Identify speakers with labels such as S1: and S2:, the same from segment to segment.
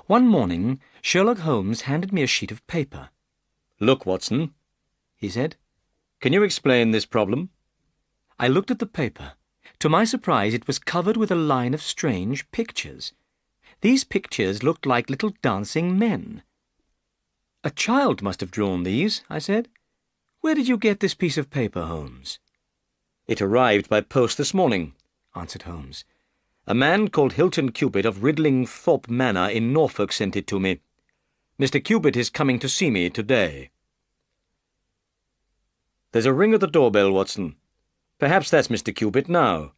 S1: One morning, Sherlock Holmes handed me a sheet of paper.
S2: "Look, Watson," he said. "Can you explain this problem?"
S1: I looked at the paper. To my surprise, it was covered with a line of strange pictures. These pictures looked like little dancing men. "A child must have drawn these," I said. "Where did you get this piece of paper, Holmes?"
S2: "It arrived by post this morning," answered Holmes. "A man called Hilton Cubitt of Ridlingthorpe Manor in Norfolk sent it to me. Mr. Cubitt is coming to see me today." "There's a ring at the doorbell, Watson. Perhaps that's Mr. Cubitt now."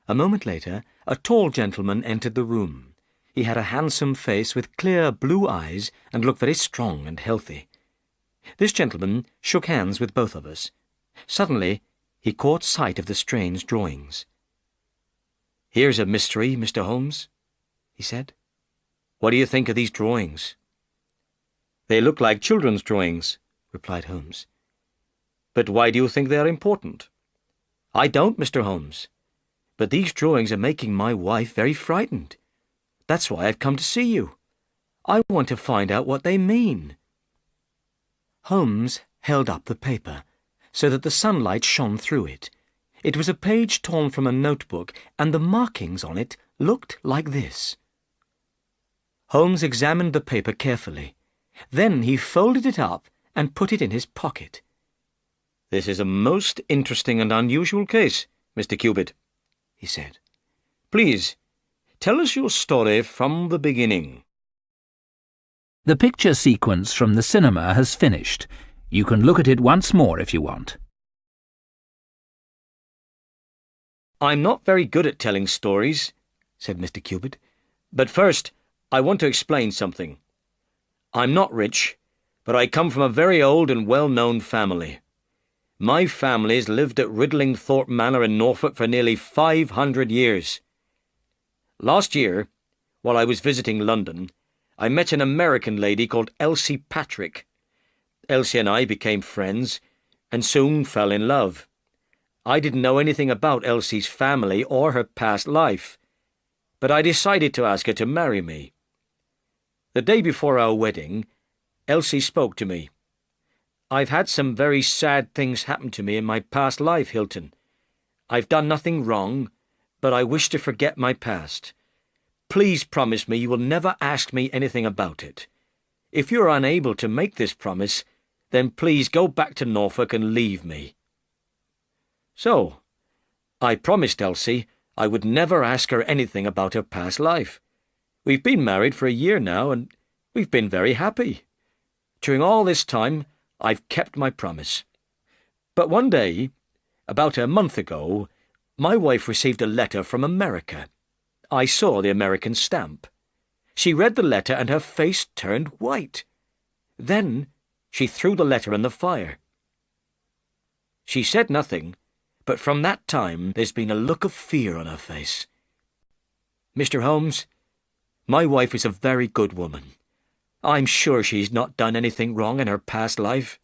S1: A moment later, a tall gentleman entered the room. He had a handsome face with clear blue eyes and looked very strong and healthy. This gentleman shook hands with both of us. Suddenly, he caught sight of the strange drawings.
S2: "Here's a mystery, Mr. Holmes," he said. "What do you think of these drawings?" "They look like children's drawings," replied Holmes. "But why do you think they are important?"
S1: "I don't, Mr. Holmes. But these drawings are making my wife very frightened. That's why I've come to see you. I want to find out what they mean." Holmes held up the paper, so that the sunlight shone through it. It was a page torn from a notebook, and the markings on it looked like this. Holmes examined the paper carefully. Then he folded it up and put it in his pocket.
S2: "This is a most interesting and unusual case, Mr. Cubitt," he said. "Please, tell us your story from the beginning."
S3: The picture sequence from the cinema has finished. You can look at it once more if you want.
S2: "I'm not very good at telling stories," said Mr. Cubitt. "But first, I want to explain something. I'm not rich, but I come from a very old and well-known family. My family's lived at Ridlingthorpe Manor in Norfolk for nearly 500 years. Last year, while I was visiting London, I met an American lady called Elsie Patrick. Elsie and I became friends, and soon fell in love. I didn't know anything about Elsie's family or her past life, but I decided to ask her to marry me. The day before our wedding, Elsie spoke to me. "I've had some very sad things happen to me in my past life, Hilton. I've done nothing wrong, but I wish to forget my past. Please promise me you will never ask me anything about it. If you're unable to make this promise, then please go back to Norfolk and leave me." So, I promised Elsie I would never ask her anything about her past life. We've been married for a year now, and we've been very happy. During all this time, I've kept my promise. But one day, about a month ago, my wife received a letter from America. I saw the American stamp. She read the letter and her face turned white. Then she threw the letter in the fire. She said nothing, but from that time there's been a look of fear on her face. Mr. Holmes, my wife is a very good woman. I'm sure she's not done anything wrong in her past life.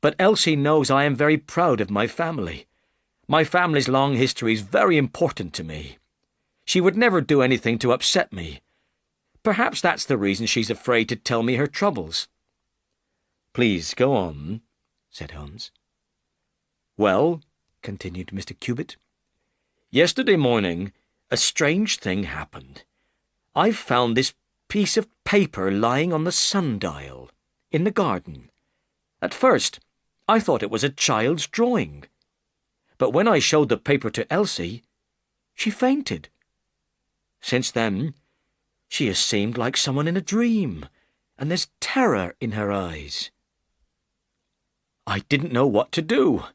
S2: But Elsie knows I am very proud of my family. My family's long history is very important to me. She would never do anything to upset me. Perhaps that's the reason she's afraid to tell me her troubles." "Please go on," said Holmes.
S1: "Well," continued Mr. Cubitt,
S2: "yesterday morning a strange thing happened. I found this piece of paper lying on the sundial in the garden. At first, I thought it was a child's drawing. But when I showed the paper to Elsie, she fainted. Since then, she has seemed like someone in a dream, and there's terror in her eyes. I didn't know what to do.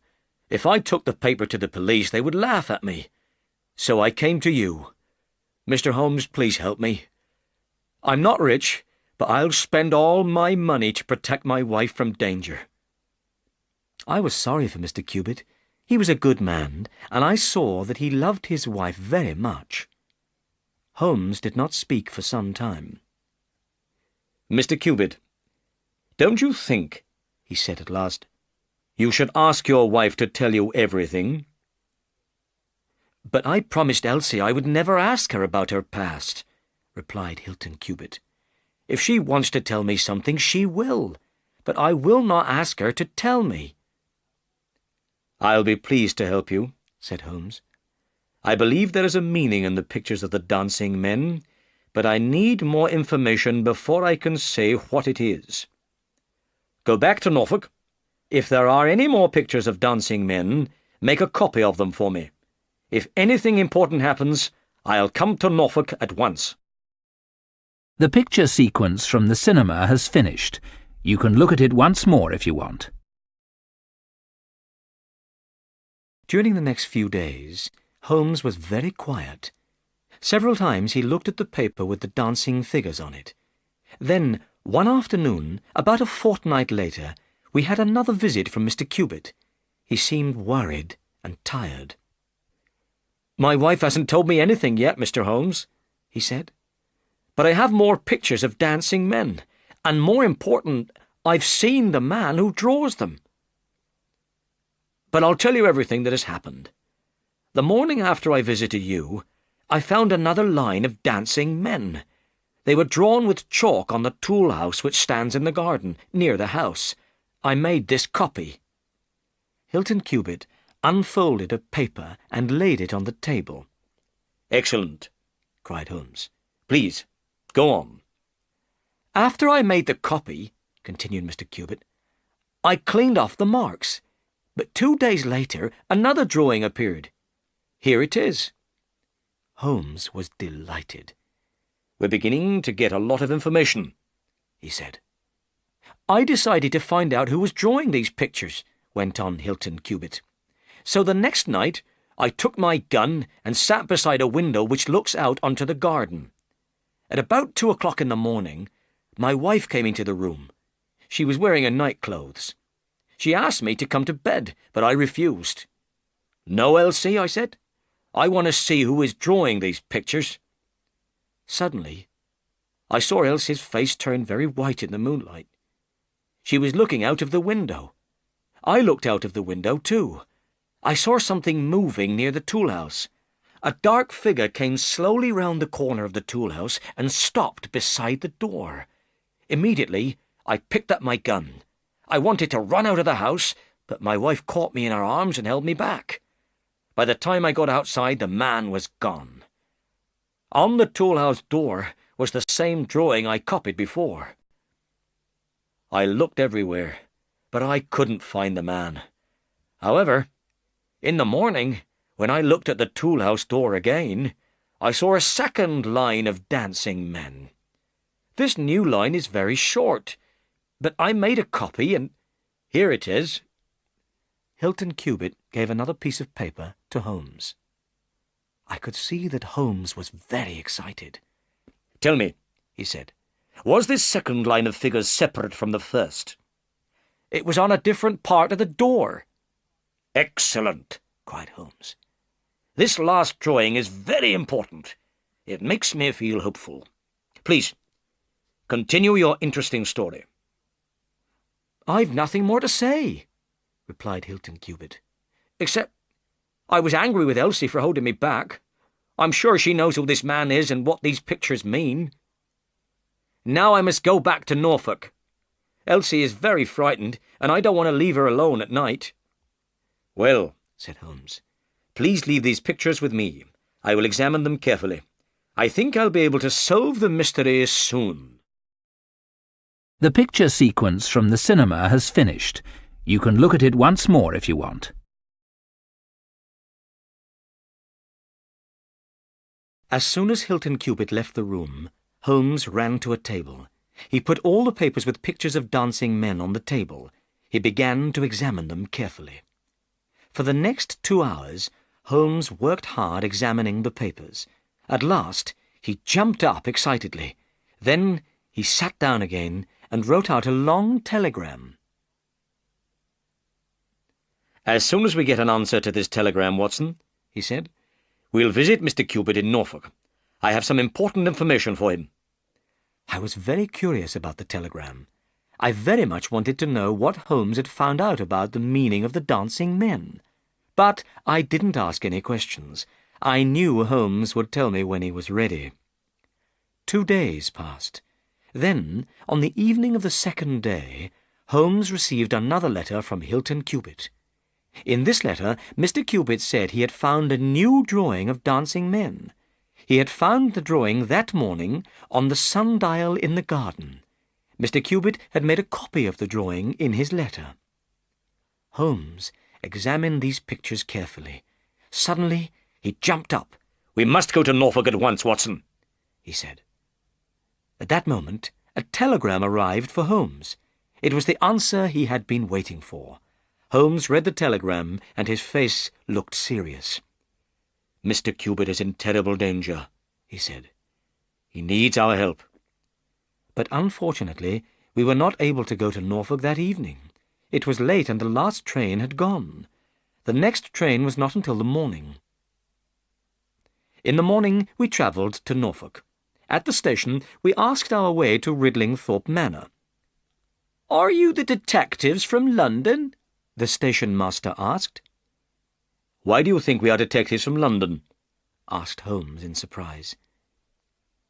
S2: If I took the paper to the police, they would laugh at me. So I came to you. Mr. Holmes, please help me. I'm not rich, but I'll spend all my money to protect my wife from danger."
S1: I was sorry for Mr. Cubitt. He was a good man, and I saw that he loved his wife very much. Holmes did not speak for some time.
S2: "Mr. Cubitt, don't you think," he said at last, "you should ask your wife to tell you everything?"
S1: "But I promised Elsie I would never ask her about her past,"
S2: replied Hilton Cubitt. "If she wants to tell me something, she will, but I will not ask her to tell me." "I'll be pleased to help you," said Holmes. "I believe there is a meaning in the pictures of the dancing men, but I need more information before I can say what it is. Go back to Norfolk. If there are any more pictures of dancing men, make a copy of them for me. If anything important happens, I'll come to Norfolk at once."
S3: The picture sequence from the cinema has finished. You can look at it once more if you want.
S1: During the next few days, Holmes was very quiet. Several times he looked at the paper with the dancing figures on it. Then, one afternoon, about a fortnight later, we had another visit from Mr. Cubitt. He seemed worried and tired.
S2: "My wife hasn't told me anything yet, Mr. Holmes," he said. "But I have more pictures of dancing men, and more important, I've seen the man who draws them. But I'll tell you everything that has happened. The morning after I visited you, I found another line of dancing men. They were drawn with chalk on the tool house which stands in the garden, near the house. I made this copy."
S1: Hilton Cubitt unfolded a paper and laid it on the table.
S2: "Excellent," cried Holmes. "Please, go on."
S1: "After I made the copy," continued Mr. Cubitt, "I cleaned off the marks. But 2 days later, another drawing appeared. Here it is." Holmes was delighted.
S2: "We're beginning to get a lot of information," he said.
S1: "I decided to find out who was drawing these pictures," went on Hilton Cubitt. "So the next night, I took my gun and sat beside a window which looks out onto the garden. At about 2 o'clock in the morning, my wife came into the room. She was wearing her nightclothes. She asked me to come to bed, but I refused. 'No, Elsie,' I said. 'I want to see who is drawing these pictures.' Suddenly, I saw Elsie's face turn very white in the moonlight. She was looking out of the window. I looked out of the window too. I saw something moving near the tool-house. A dark figure came slowly round the corner of the tool-house and stopped beside the door. Immediately, I picked up my gun. I wanted to run out of the house, but my wife caught me in her arms and held me back. By the time I got outside, the man was gone. On the tool-house door was the same drawing I copied before. I looked everywhere, but I couldn't find the man. However, in the morning, when I looked at the tool-house door again, I saw a second line of dancing men. This new line is very short, but I made a copy, and here it is." Hilton Cubitt gave another piece of paper to Holmes. I could see that Holmes was very excited.
S2: "Tell me," he said, "was this second line of figures separate from the first?"
S1: "It was on a different part of the door."
S2: "Excellent," cried Holmes. "This last drawing is very important. It makes me feel hopeful. Please, continue your interesting story."
S1: "I've nothing more to say," replied Hilton Cubitt, "except I was angry with Elsie for holding me back. I'm sure she knows who this man is and what these pictures mean. Now I must go back to Norfolk. Elsie is very frightened, and I don't want to leave her alone at night."
S2: "Well," said Holmes, "please leave these pictures with me. I will examine them carefully. I think I'll be able to solve the mystery soon."
S3: The picture sequence from the cinema has finished. You can look at it once more if you want.
S1: As soon as Hilton Cubitt left the room, Holmes ran to a table. He put all the papers with pictures of dancing men on the table. He began to examine them carefully. For the next 2 hours, Holmes worked hard examining the papers. At last, he jumped up excitedly. Then he sat down again and wrote out a long telegram.
S2: "As soon as we get an answer to this telegram, Watson," he said, "we'll visit Mr. Cubitt in Norfolk. I have some important information for him."
S1: I was very curious about the telegram. I very much wanted to know what Holmes had found out about the meaning of the dancing men. But I didn't ask any questions. I knew Holmes would tell me when he was ready. 2 days passed. Then, on the evening of the 2nd day, Holmes received another letter from Hilton Cubitt. In this letter, Mr. Cubitt said he had found a new drawing of dancing men. He had found the drawing that morning on the sundial in the garden. Mr. Cubitt had made a copy of the drawing in his letter. Holmes examined these pictures carefully. Suddenly, he jumped up.
S2: "We must go to Norfolk at once, Watson," he said.
S1: At that moment, a telegram arrived for Holmes. It was the answer he had been waiting for. Holmes read the telegram, and his face looked serious.
S2: "Mr. Cubitt is in terrible danger," he said. "He needs our help."
S1: But unfortunately, we were not able to go to Norfolk that evening. It was late and the last train had gone. The next train was not until the morning. In the morning we travelled to Norfolk. At the station we asked our way to Ridlingthorpe Manor. "Are you the detectives from London?" the station master asked.
S2: "Why do you think we are detectives from London?"
S1: asked Holmes in surprise.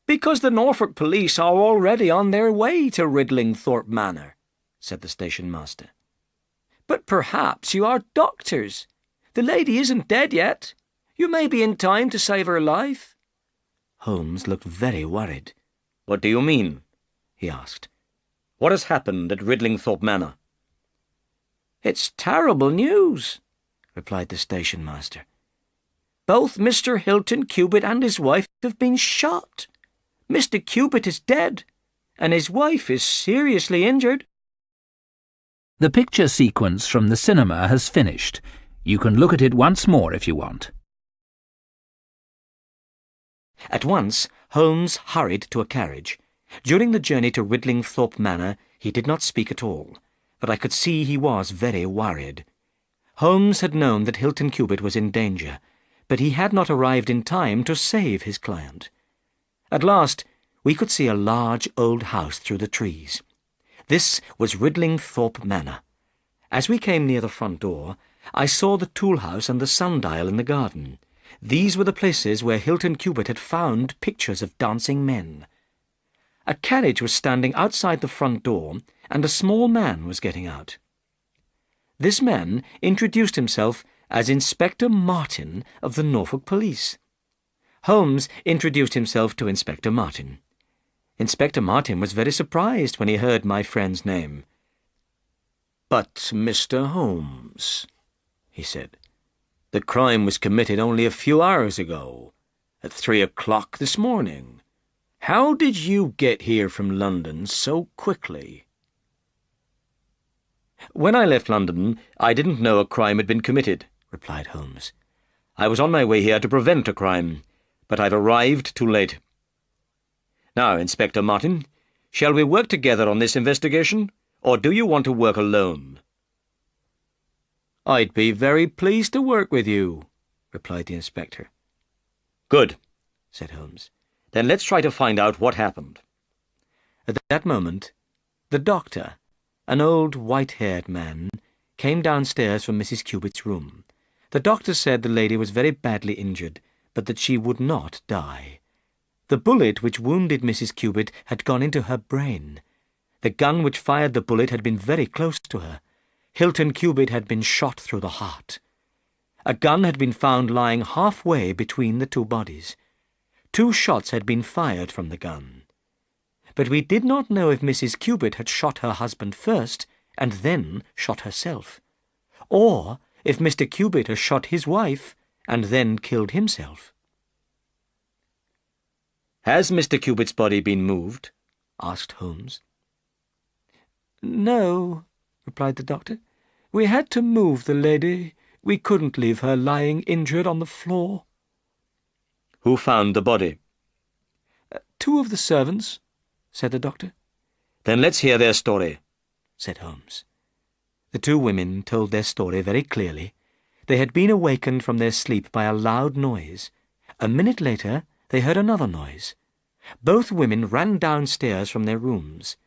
S2: "Because the Norfolk police are already on their way to Ridlingthorpe Manor," said the station master. "But perhaps you are doctors. The lady isn't dead yet. You may be in time to save her life."
S1: Holmes looked very worried.
S2: "What do you mean?" he asked. "What has happened at Ridlingthorpe Manor?"
S4: "It's terrible news," replied the station master. "Both Mr. Hilton Cubitt and his wife have been shot. Mr. Cubitt is dead, and his wife is seriously injured."
S3: The picture sequence from the cinema has finished. You can look at it once more if you want.
S1: At once, Holmes hurried to a carriage. During the journey to Ridlingthorpe Manor, he did not speak at all, but I could see he was very worried. Holmes had known that Hilton Cubitt was in danger, but he had not arrived in time to save his client. At last, we could see a large old house through the trees. This was Ridlingthorpe Manor. As we came near the front door, I saw the tool-house and the sundial in the garden. These were the places where Hilton Cubitt had found pictures of dancing men. A carriage was standing outside the front door, and a small man was getting out. This man introduced himself as Inspector Martin of the Norfolk Police. Holmes introduced himself to Inspector Martin. Inspector Martin was very surprised when he heard my friend's name.
S2: "But, Mr. Holmes," he said, "the crime was committed only a few hours ago, at 3 o'clock this morning. How did you get here from London so quickly?"
S1: "When I left London, I didn't know a crime had been committed," replied Holmes. "I was on my way here to prevent a crime, but I've arrived too late. Now, Inspector Martin, shall we work together on this investigation, or do you want to work alone?"
S4: "I'd be very pleased to work with you," replied the inspector.
S1: "Good," said Holmes.
S2: "Then let's try to find out what happened."
S1: At that moment, the doctor, an old white-haired man, came downstairs from Mrs. Cubitt's room. The doctor said the lady was very badly injured, but that she would not die. The bullet which wounded Mrs. Cubitt had gone into her brain. The gun which fired the bullet had been very close to her. Hilton Cubitt had been shot through the heart. A gun had been found lying halfway between the two bodies. 2 shots had been fired from the gun. But we did not know if Mrs. Cubitt had shot her husband first and then shot herself, or if Mr. Cubitt had shot his wife and then killed himself.
S2: "Has Mr. Cubitt's body been moved?"
S1: asked Holmes.
S4: "No," replied the doctor. "We had to move the lady. We couldn't leave her lying injured on the floor."
S2: "Who found the body?"
S4: 2 of the servants," said the doctor.
S2: "Then let's hear their story,"
S1: said Holmes. The 2 women told their story very clearly. They had been awakened from their sleep by a loud noise. A minute later, they heard another noise. Both women ran downstairs from their rooms.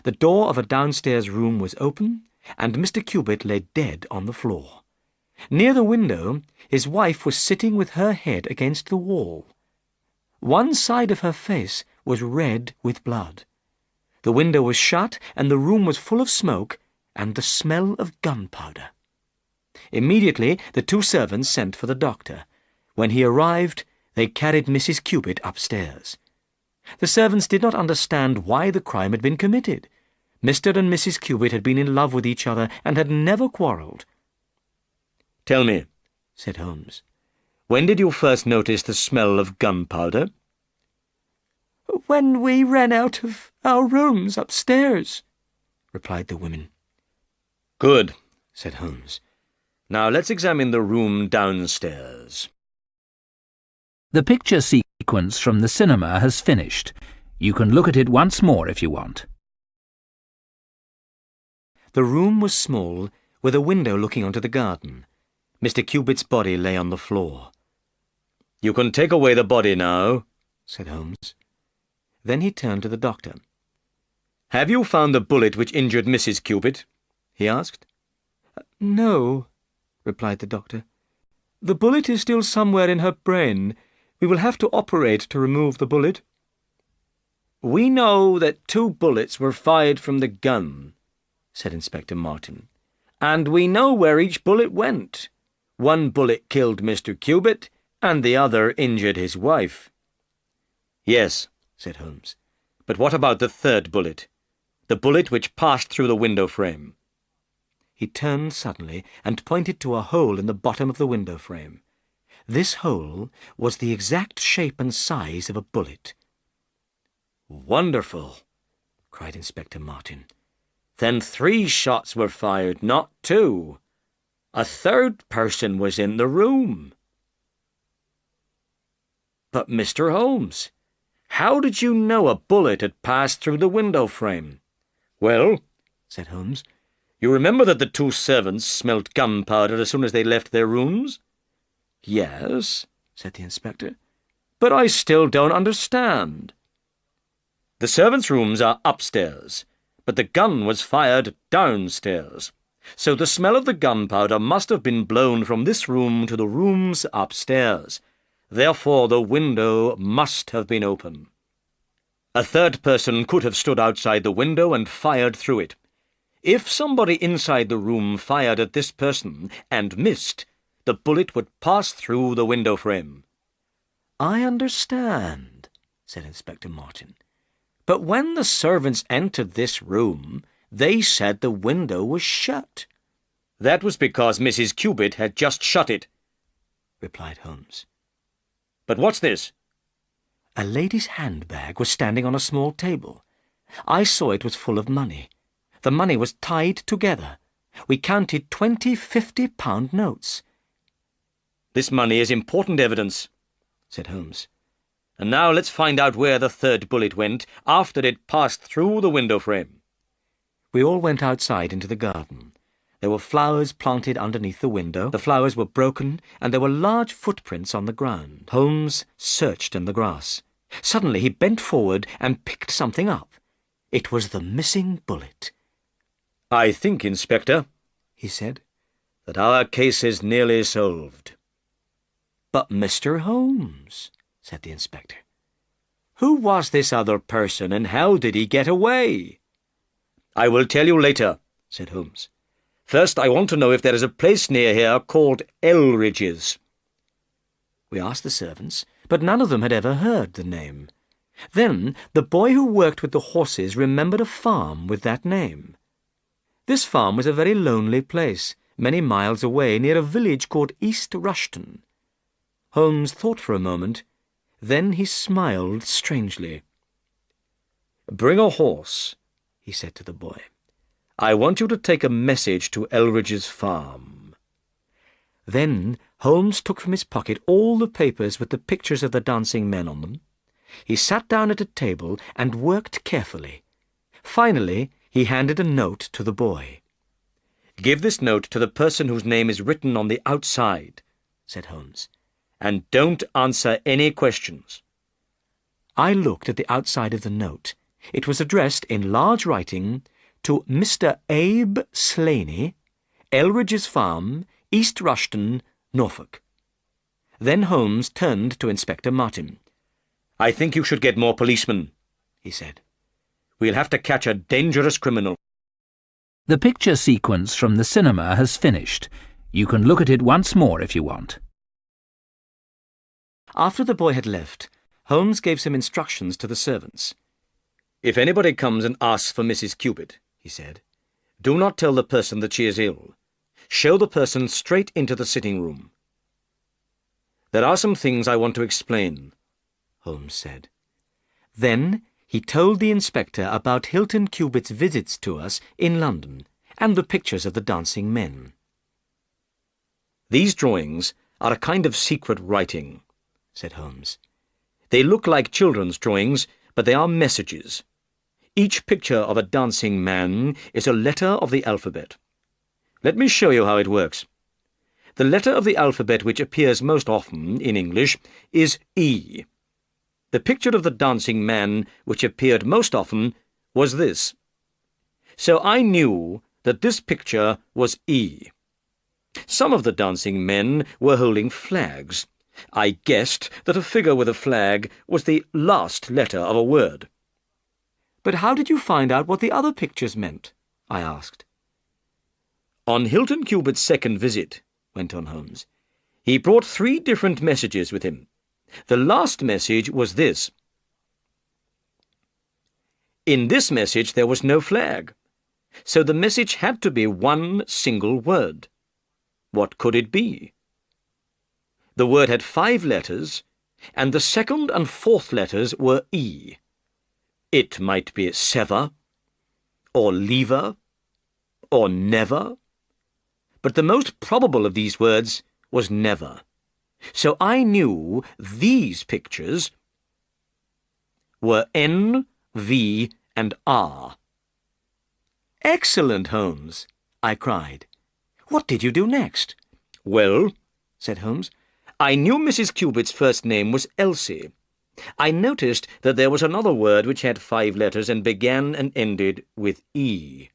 S1: The door of a downstairs room was open, and Mr. Cubitt lay dead on the floor. Near the window, his wife was sitting with her head against the wall. One side of her face was red with blood. The window was shut, and the room was full of smoke and the smell of gunpowder. Immediately the two servants sent for the doctor. When he arrived, they carried Mrs. Cupid upstairs. The servants did not understand why the crime had been committed. Mr. and Mrs. Cupid had been in love with each other and had never quarrelled.
S2: "Tell me,"
S1: said Holmes.
S2: "when did you first notice the smell of gunpowder?"
S4: "When we ran out of our rooms upstairs," replied the women.
S2: "Good,"
S1: said Holmes.
S2: "Now let's examine the room downstairs."
S3: The picture sequence from the cinema has finished. You can look at it once more if you want.
S1: The room was small, with a window looking onto the garden. Mr. Cupid's body lay on the floor.
S2: "You can take away the body now,"
S1: said Holmes. Then he turned to the doctor.
S2: "Have you found the bullet which injured Mrs. Cupid?" he asked.
S4: "No," replied the doctor. "The bullet is still somewhere in her brain. We will have to operate to remove the bullet."
S2: "We know that 2 bullets were fired from the gun," said Inspector Martin, "and we know where each bullet went. 1 bullet killed Mr. Cupid, and the other injured his wife." "Yes," said Holmes. "But what about the 3rd bullet? The bullet which passed through the window frame?"
S1: He turned suddenly and pointed to a hole in the bottom of the window frame. This hole was the exact shape and size of a bullet.
S2: "Wonderful!" cried Inspector Martin. "Then 3 shots were fired, not 2. A 3rd person was in the room." "But, Mr. Holmes, how did you know a bullet had passed through the window frame?" "Well," said Holmes, "you remember that the 2 servants smelt gunpowder as soon as they left their rooms?"
S4: "Yes," said the inspector, "but I still don't understand."
S2: "The servants' rooms are upstairs, but the gun was fired downstairs. So the smell of the gunpowder must have been blown from this room to the rooms upstairs. Therefore the window must have been open. A 3rd person could have stood outside the window and fired through it. If somebody inside the room fired at this person and missed, the bullet would pass through the window frame."
S1: "I understand," said Inspector Martin. "But when the servants entered this room, they said the window was shut."
S2: "That was because Mrs. Cupid had just shut it,"
S1: replied Holmes.
S2: "But what's this?"
S1: A lady's handbag was standing on a small table. I saw it was full of money. The money was tied together. We counted 20 50-pound notes.
S2: "This money is important evidence," said Holmes. "And now let's find out where the 3rd bullet went after it passed through the window frame."
S1: We all went outside into the garden. There were flowers planted underneath the window. The flowers were broken, and there were large footprints on the ground. Holmes searched in the grass. Suddenly he bent forward and picked something up. It was the missing bullet.
S2: "I think, Inspector,"
S1: he said,
S2: "that our case is nearly solved."
S1: "But, Mr. Holmes," said the inspector, "who was this other person, and how did he get away?"
S2: "I will tell you later," said Holmes. "First, I want to know if there is a place near here called Elridge's."
S1: We asked the servants, but none of them had ever heard the name. Then the boy who worked with the horses remembered a farm with that name. This farm was a very lonely place, many miles away, near a village called East Rushton. Holmes thought for a moment. Then he smiled strangely.
S2: "Bring a horse," he said to the boy. "I want you to take a message to Elridge's farm."
S1: Then Holmes took from his pocket all the papers with the pictures of the dancing men on them. He sat down at a table and worked carefully. Finally, he handed a note to the boy.
S2: "Give this note to the person whose name is written on the outside," said Holmes, "and don't answer any questions."
S1: I looked at the outside of the note. It was addressed in large writing to Mr. Abe Slaney, Elridge's Farm, East Rushton, Norfolk. Then Holmes turned to Inspector Martin.
S2: "I think you should get more policemen," he said. "We'll have to catch a dangerous criminal."
S3: The picture sequence from the cinema has finished. You can look at it once more if you want.
S1: After the boy had left, Holmes gave some instructions to the servants.
S2: "If anybody comes and asks for Mrs. Cupid," he said, "do not tell the person that she is ill. Show the person straight into the sitting room." "There are some things I want to explain," Holmes said.
S1: Then he told the inspector about Hilton Cubit's visits to us in London and the pictures of the dancing men.
S2: "These drawings are a kind of secret writing," said Holmes. "They look like children's drawings, but they are messages. Each picture of a dancing man is a letter of the alphabet. Let me show you how it works. The letter of the alphabet which appears most often in English is E. The picture of the dancing man which appeared most often was this. So I knew that this picture was E. Some of the dancing men were holding flags. I guessed that a figure with a flag was the last letter of a word."
S1: "But how did you find out what the other pictures meant?" I asked.
S2: "On Hilton Cubit's second visit," went on Holmes, "he brought 3 different messages with him. The last message was this. In this message there was no flag, so the message had to be one single word. What could it be? The word had 5 letters, and the second and fourth letters were E. It might be sever, or lever, or never, but the most probable of these words was never. So I knew these pictures were N, V, and R.
S1: "Excellent, Holmes!" I cried. "What did you do next?"
S2: "Well," said Holmes, "I knew Mrs. Cubit's first name was Elsie. I noticed that there was another word which had 5 letters and began and ended with E.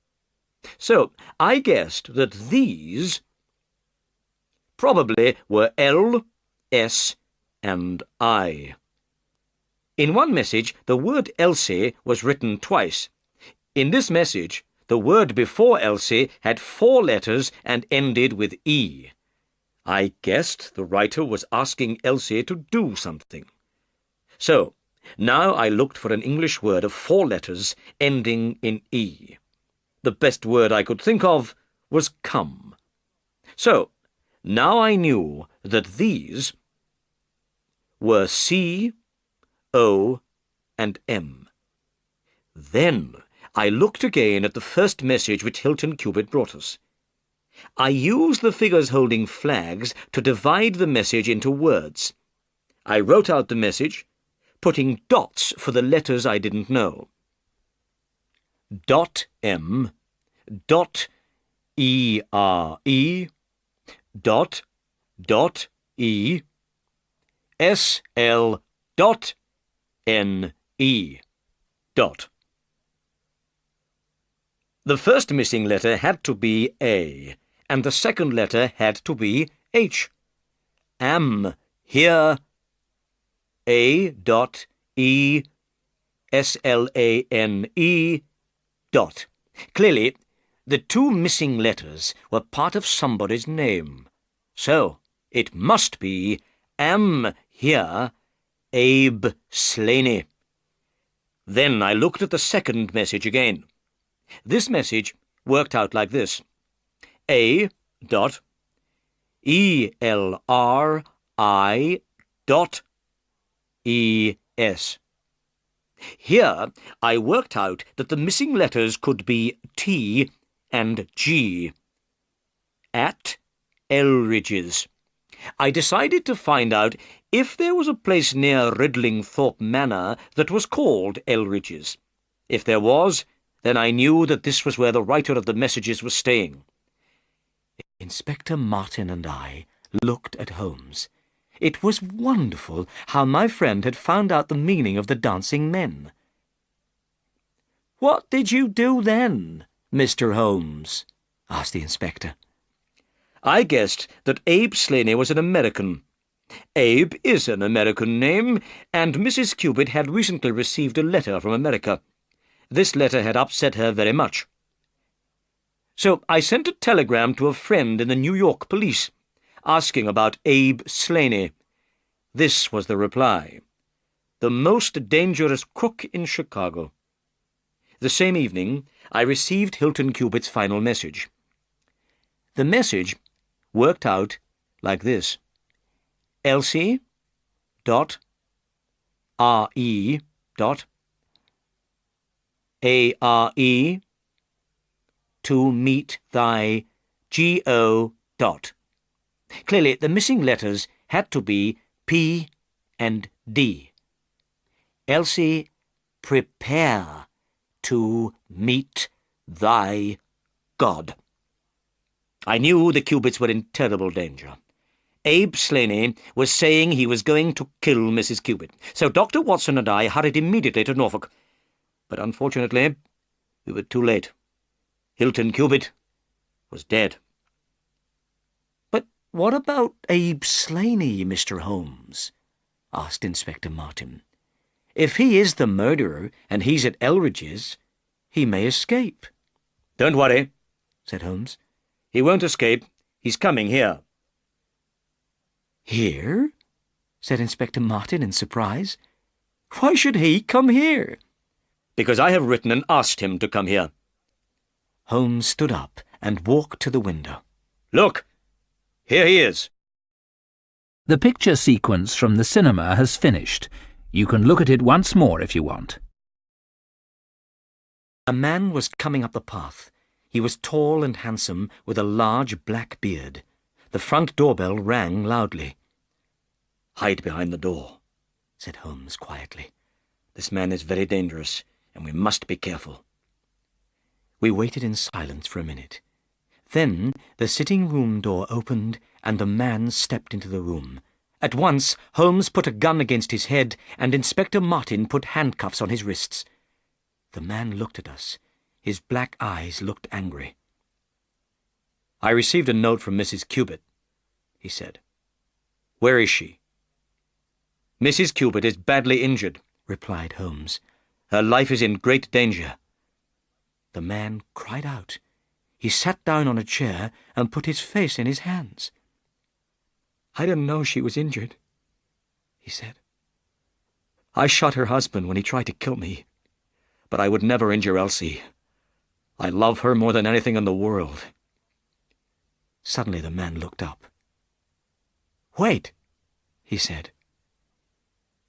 S2: So I guessed that these probably were L, S, and I. In one message, the word Elsie was written twice. In this message, the word before Elsie had 4 letters and ended with E. I guessed the writer was asking Elsie to do something. So, now I looked for an English word of 4 letters ending in E. The best word I could think of was come. So, now I knew that these were C, O, and M. Then I looked again at the first message which Hilton Cubit brought us. I used the figures holding flags to divide the message into words. I wrote out the message, putting dots for the letters I didn't know. Dot M, dot E-R-E, dot E, S-L dot N-E dot. The first missing letter had to be A, and the second letter had to be H. Am, here, A dot E, S-L-A-N-E dot. Clearly, the 2 missing letters were part of somebody's name. So, it must be Am, here, Abe Slaney. Then I looked at the second message again. This message worked out like this. A dot E-L-R-I dot E-S. Here I worked out that the missing letters could be T and G. At Elridge's. I decided to find out if there was a place near Ridlingthorpe Manor that was called Elridge's. If there was, then I knew that this was where the writer of the messages was staying.
S1: Inspector Martin and I looked at Holmes. It was wonderful how my friend had found out the meaning of the dancing men. "What did you do then, Mr. Holmes?" asked the inspector.
S2: I guessed that Abe Slaney was an American. Abe is an American name, and Mrs. Cubitt had recently received a letter from America. This letter had upset her very much. So I sent a telegram to a friend in the New York police, asking about Abe Slaney. This was the reply: "The most dangerous crook in Chicago." The same evening, I received Hilton Cubitt's final message. The message worked out like this: Elsie dot R.E. dot A.R.E. to meet thy G.O. dot. Clearly, the missing letters had to be P and D. Elsie, prepare to meet thy God. I knew the Cubitts were in terrible danger. Abe Slaney was saying he was going to kill Mrs. Cubitt, so Dr. Watson and I hurried immediately to Norfolk. But unfortunately, we were too late. Hilton Cubitt was dead.
S4: "But what about Abe Slaney, Mr. Holmes?" asked Inspector Martin. "If he is the murderer and he's at Elridge's, he may escape."
S2: "Don't worry,"
S4: said Holmes.
S2: "he won't escape. He's coming here."
S4: "Here?" said Inspector Martin in surprise. "Why should he come here?"
S2: "Because I have written and asked him to come here."
S4: Holmes stood up and walked to the window.
S2: "Look! Here he is."
S3: The picture sequence from the cinema has finished. You can look at it once more if you want.
S1: A man was coming up the path. He was tall and handsome, with a large black beard. The front doorbell rang loudly.
S2: "Hide behind the door,"
S1: said Holmes quietly.
S2: "This man is very dangerous, and we must be careful."
S1: We waited in silence for a minute. Then the sitting-room door opened, and a man stepped into the room. At once Holmes put a gun against his head, and Inspector Martin put handcuffs on his wrists. The man looked at us. His black eyes looked angry.
S2: "I received a note from Mrs. Cubitt," he said. "Where is she?" "Mrs. Cubitt is badly injured," replied Holmes. "Her life is in great danger."
S1: The man cried out. He sat down on a chair and put his face in his hands.
S2: "I didn't know she was injured," he said. "I shot her husband when he tried to kill me, but I would never injure Elsie. I love her more than anything in the world."
S1: Suddenly the man looked up. "Wait," he said.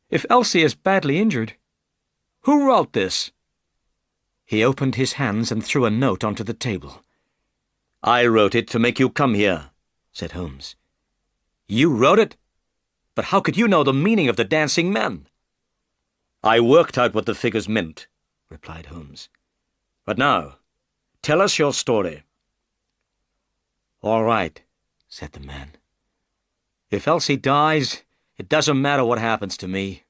S2: "If Elsie is badly injured, who wrote this?"
S1: He opened his hands and threw a note onto the table.
S2: "I wrote it to make you come here," said Holmes. "You wrote it? But how could you know the meaning of the dancing men?" "I worked out what the figures meant," replied Holmes. "But now, tell us your story."
S1: "All right," said the man. "If Elsie dies, it doesn't matter what happens to me.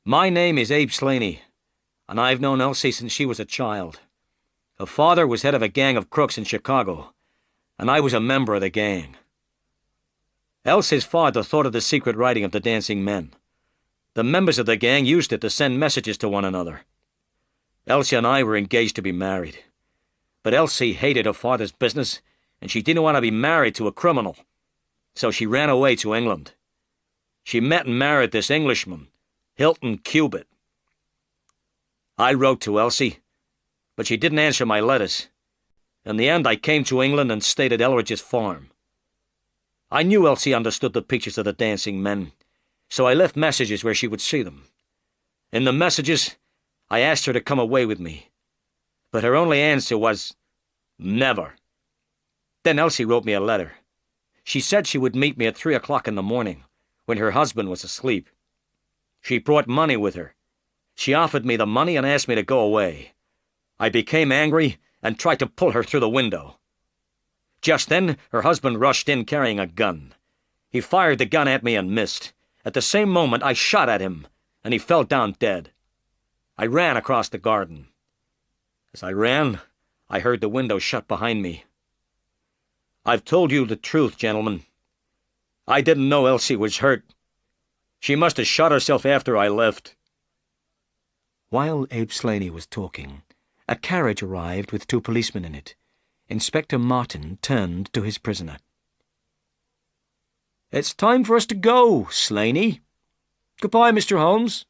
S1: My name is Abe Slaney, and I've known Elsie since she was a child. Her father was head of a gang of crooks in Chicago, and I was a member of the gang. Elsie's father thought of the secret writing of the dancing men. The members of the gang used it to send messages to one another. Elsie and I were engaged to be married. But Elsie hated her father's business, and she didn't want to be married to a criminal. So she ran away to England. She met and married this Englishman, Hilton Cubitt. I wrote to Elsie, but she didn't answer my letters. In the end, I came to England and stayed at Elridge's farm. I knew Elsie understood the pictures of the dancing men, so I left messages where she would see them. In the messages, I asked her to come away with me, but her only answer was, 'Never.' Then Elsie wrote me a letter. She said she would meet me at 3 o'clock in the morning, when her husband was asleep. She brought money with her. She offered me the money and asked me to go away. I became angry and tried to pull her through the window. Just then, her husband rushed in carrying a gun. He fired the gun at me and missed. At the same moment, I shot at him, and he fell down dead. I ran across the garden. As I ran, I heard the window shut behind me. I've told you the truth, gentlemen.
S2: I didn't know Elsie was hurt. She must have shot herself after I left."
S1: While Abe Slaney was talking, a carriage arrived with 2 policemen in it. Inspector Martin turned to his prisoner.
S4: "It's time for us to go, Slaney. Goodbye, Mr. Holmes.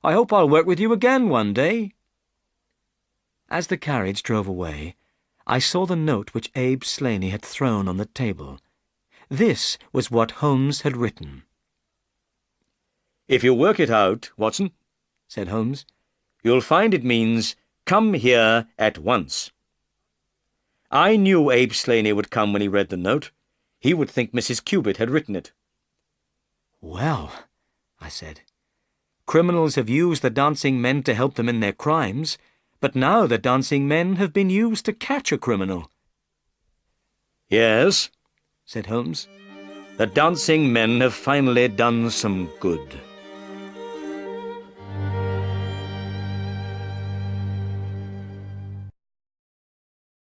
S4: I hope I'll work with you again one day."
S1: As the carriage drove away, I saw the note which Abe Slaney had thrown on the table. This was what Holmes had written.
S2: "If you work it out, Watson," said Holmes, "you'll find it means, 'Come here at once.' I knew Abe Slaney would come when he read the note. He would think Mrs. Cubitt had written it."
S1: "Well," I said, "criminals have used the dancing men to help them in their crimes, but now the dancing men have been used to catch a criminal."
S2: "Yes,"
S1: said Holmes.
S2: "the dancing men have finally done some good."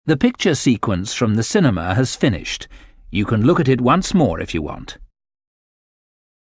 S3: The picture sequence from the cinema has finished. You can look at it once more if you want.